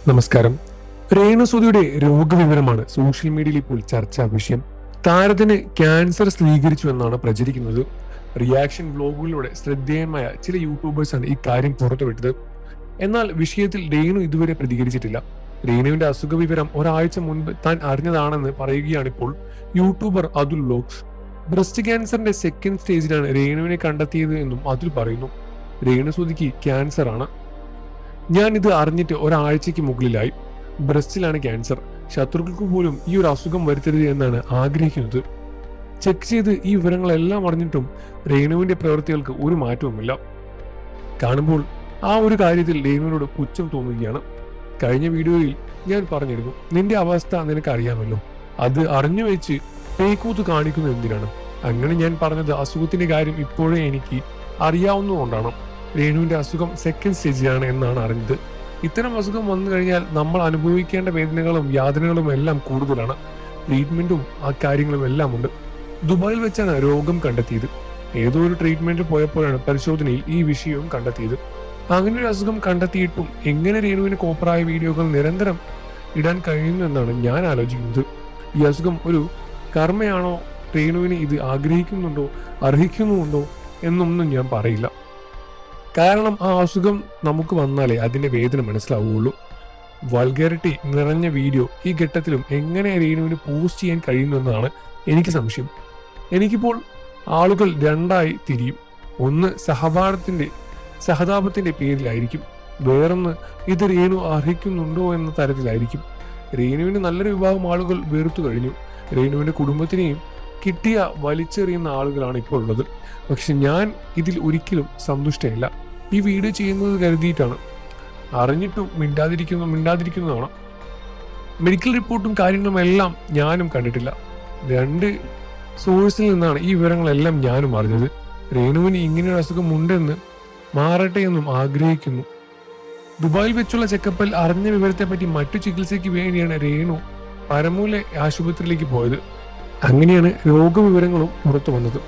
നമസ്കാരം. രേണുസുതിയുടെ രോഗവിവരമാണ് സോഷ്യൽ മീഡിയയിൽ ഇപ്പോൾ ചർച്ചാ വിഷയം. താരത്തിന് ക്യാൻസർ സ്ഥിരീകരിച്ചു എന്നാണ് പ്രചരിക്കുന്നത്. റിയാക്ഷൻ വ്ലോഗുകളിലൂടെ ശ്രദ്ധേയമായ ചില യൂട്യൂബേഴ്സാണ് ഇക്കാര്യം പുറത്തുവിട്ടത്. എന്നാൽ വിഷയത്തിൽ രേണു ഇതുവരെ പ്രതികരിച്ചിട്ടില്ല. രേണുവിന്റെ അസുഖ വിവരം ഒരാഴ്ച മുൻപ് താൻ അറിഞ്ഞതാണെന്ന് പറയുകയാണിപ്പോൾ യൂട്യൂബർ അതുൽ വ്ലോഗ്സ്. ബ്രസ്റ്റ് ക്യാൻസറിന്റെ സെക്കൻഡ് സ്റ്റേജിലാണ് രേണുവിനെ കണ്ടെത്തിയത് എന്നും അതുൽ പറയുന്നു. രേണുസുതിക്ക് ക്യാൻസർ ആണ്. ഞാൻ ഇത് അറിഞ്ഞിട്ട് ഒരാഴ്ചയ്ക്ക് മുകളിലായി. ബ്രസ്റ്റിലാണ് ക്യാൻസർ. ശത്രുക്കൾക്ക് പോലും ഈ ഒരു അസുഖം വരുത്തരുത് എന്നാണ് ആഗ്രഹിക്കുന്നത്. ചെക്ക് ചെയ്ത് ഈ വിവരങ്ങളെല്ലാം അറിഞ്ഞിട്ടും രേണുവിന്റെ പ്രവൃത്തികൾക്ക് ഒരു മാറ്റവുമില്ല. കാണുമ്പോൾ ആ ഒരു കാര്യത്തിൽ രേണുവിനോട് പുച്ഛം തോന്നുകയാണ്. കഴിഞ്ഞ വീഡിയോയിൽ ഞാൻ പറഞ്ഞിരുന്നു, നിന്റെ അവസ്ഥ നിനക്ക് അറിയാമല്ലോ, അത് അറിഞ്ഞു വെച്ച് പേക്കൂത്ത് കാണിക്കുന്നത് എന്തിനാണ്? അങ്ങനെ ഞാൻ പറഞ്ഞത് അസുഖത്തിന്റെ കാര്യം ഇപ്പോഴേ എനിക്ക് അറിയാവുന്നതുകൊണ്ടാണ്. രേണുവിന്റെ അസുഖം സെക്കൻഡ് സ്റ്റേജിലാണ് എന്നാണ് അറിഞ്ഞത്. ഇത്തരം അസുഖം വന്നു കഴിഞ്ഞാൽ നമ്മൾ അനുഭവിക്കേണ്ട വേദനകളും യാതനകളും എല്ലാം കൂടുതലാണ്. ട്രീറ്റ്മെന്റും ആ കാര്യങ്ങളും എല്ലാം ഉണ്ട്. ദുബായിൽ വെച്ചാണ് രോഗം കണ്ടെത്തിയത്. ഏതോ ഒരു ട്രീറ്റ്മെന്റ് പോയപ്പോഴാണ് പരിശോധനയിൽ ഈ വിഷയവും കണ്ടെത്തിയത്. അങ്ങനെ ഒരു അസുഖം കണ്ടെത്തിയിട്ടും എങ്ങനെ രേണുവിന് കോപ്പറായ വീഡിയോകൾ നിരന്തരം ഇടാൻ കഴിയുന്നു എന്നാണ് ഞാൻ ആലോചിക്കുന്നത്. ഈ അസുഖം ഒരു കർമ്മയാണോ, രേണുവിന് ഇത് ആഗ്രഹിക്കുന്നുണ്ടോ, അർഹിക്കുന്നുണ്ടോ എന്നൊന്നും ഞാൻ പറയില്ല. കാരണം ആ അസുഖം നമുക്ക് വന്നാലേ അതിന്റെ വേദന മനസ്സിലാവുകയുള്ളൂ. വൾഗാരിറ്റി നിറഞ്ഞ വീഡിയോ ഈ ഘട്ടത്തിലും എങ്ങനെ രേണുവിന് പോസ്റ്റ് ചെയ്യാൻ കഴിയുന്നു എന്നതാണ് എനിക്ക് സംശയം. എനിക്കിപ്പോൾ ആളുകൾ രണ്ടായി തിരിയും. ഒന്ന് സഹതാപത്തിന്റെ പേരിലായിരിക്കും, വേറൊന്ന് ഇത് രേണു അർഹിക്കുന്നുണ്ടോ എന്ന തരത്തിലായിരിക്കും. രേണുവിന് നല്ലൊരു വിഭാഗം ആളുകൾ വെറുത്തു കഴിഞ്ഞു. രേണുവിന്റെ കുടുംബത്തിനെയും കിട്ടിയ വലിച്ചെറിയുന്ന ആളുകളാണ് ഇപ്പോൾ ഉള്ളത്. പക്ഷെ ഞാൻ ഇതിൽ ഒരിക്കലും സന്തുഷ്ടയല്ല. ഈ വീഡിയോ ചെയ്യുന്നത് കരുതിയിട്ടാണ്. അറിഞ്ഞിട്ടും മിണ്ടാതിരിക്കുന്നതാണ്. മെഡിക്കൽ റിപ്പോർട്ടും കാര്യങ്ങളും എല്ലാം ഞാനും കണ്ടിട്ടില്ല. രണ്ട് സോഴ്സിൽ നിന്നാണ് ഈ വിവരങ്ങളെല്ലാം ഞാനും അറിഞ്ഞത്. രേണുവിന് ഇങ്ങനെയൊരു അസുഖം ഉണ്ടെന്ന് മാറട്ടെ എന്നും ആഗ്രഹിക്കുന്നു. ദുബായിൽ വെച്ചുള്ള ചെക്കപ്പിൽ അറിഞ്ഞ വിവരത്തെ പറ്റി മറ്റു ചികിത്സയ്ക്ക് വേണ്ടിയാണ് രേണു പരമൂല ആശുപത്രിയിലേക്ക് പോയത്. അങ്ങനെയാണ് രോഗവിവരങ്ങളും പുറത്തു വന്നത്.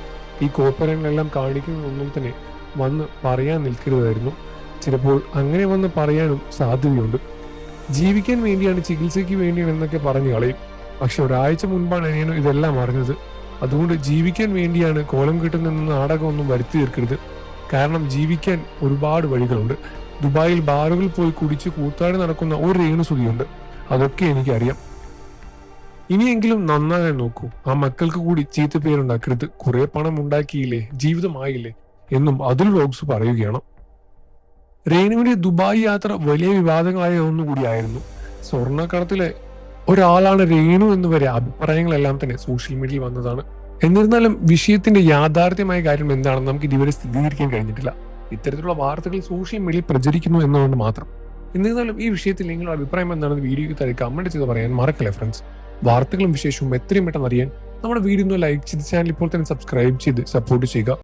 ഈ കോപ്പരങ്ങളെല്ലാം കാണിക്കുന്നതൊന്നും തന്നെ വന്ന് പറയാൻ നിൽക്കരുതായിരുന്നു. ചിലപ്പോൾ അങ്ങനെ വന്ന് പറയാനും സാധ്യതയുണ്ട്. ജീവിക്കാൻ വേണ്ടിയാണ്, ചികിത്സയ്ക്ക് വേണ്ടിയാണ് എന്നൊക്കെ പറഞ്ഞു കളയും. പക്ഷെ ഒരാഴ്ച മുൻപാണ് രേണു ഇതെല്ലാം അറിഞ്ഞത്. അതുകൊണ്ട് ജീവിക്കാൻ വേണ്ടിയാണ് കോലം കിട്ടുന്ന നാടകമൊന്നും വരുത്തി തീർക്കരുത്. കാരണം ജീവിക്കാൻ ഒരുപാട് വഴികളുണ്ട്. ദുബായിൽ ബാറുകളിൽ പോയി കുടിച്ച് കൂത്താടി നടക്കുന്ന ഒരു രേണുസുതിയുണ്ട്. അതൊക്കെ എനിക്കറിയാം. ഇനിയെങ്കിലും നന്നാകാൻ നോക്കൂ. ആ മക്കൾക്ക് കൂടി ചീത്ത പേരുണ്ടാക്കരുത്. കുറെ പണം ഉണ്ടാക്കിയില്ലേ, ജീവിതമായില്ലേ എന്നും അതുൽ വ്ലോഗ്സ് പറയുകയാണ്. രേണുവിന്റെ ദുബായ് യാത്ര വലിയ വിവാദങ്ങളായ ഒന്നുകൂടിയായിരുന്നു. സ്വർണ്ണക്കടത്തിലെ ഒരാളാണ് രേണു എന്ന് വരെ അഭിപ്രായങ്ങളെല്ലാം തന്നെ സോഷ്യൽ മീഡിയയിൽ വന്നതാണ്. എന്നിരുന്നാലും വിഷയത്തിന്റെ യാഥാർത്ഥ്യമായ കാര്യം എന്താണെന്ന് നമുക്ക് ഇതുവരെ സ്ഥിരീകരിക്കാൻ കഴിഞ്ഞിട്ടില്ല. ഇത്തരത്തിലുള്ള വാർത്തകൾ സോഷ്യൽ മീഡിയയിൽ പ്രചരിക്കുന്നു എന്നുകൊണ്ട് മാത്രം. എന്നിരുന്നാലും ഈ വിഷയത്തിൽ നിങ്ങളുടെ അഭിപ്രായം എന്താണെന്ന് വീഡിയോയ്ക്ക് താഴെ കമന്റ് ചെയ്ത് പറയാൻ മറക്കല്ലേ ഫ്രണ്ട്സ്. വാർത്തകളും വിശേഷവും എത്രയും പെട്ടെന്ന് അറിയാൻ നമ്മുടെ വീഡിയോ ലൈക്ക് ചെയ്ത് ചാനൽ ഇപ്പോൾ തന്നെ സബ്സ്ക്രൈബ് ചെയ്ത് സപ്പോർട്ട് ചെയ്യുക.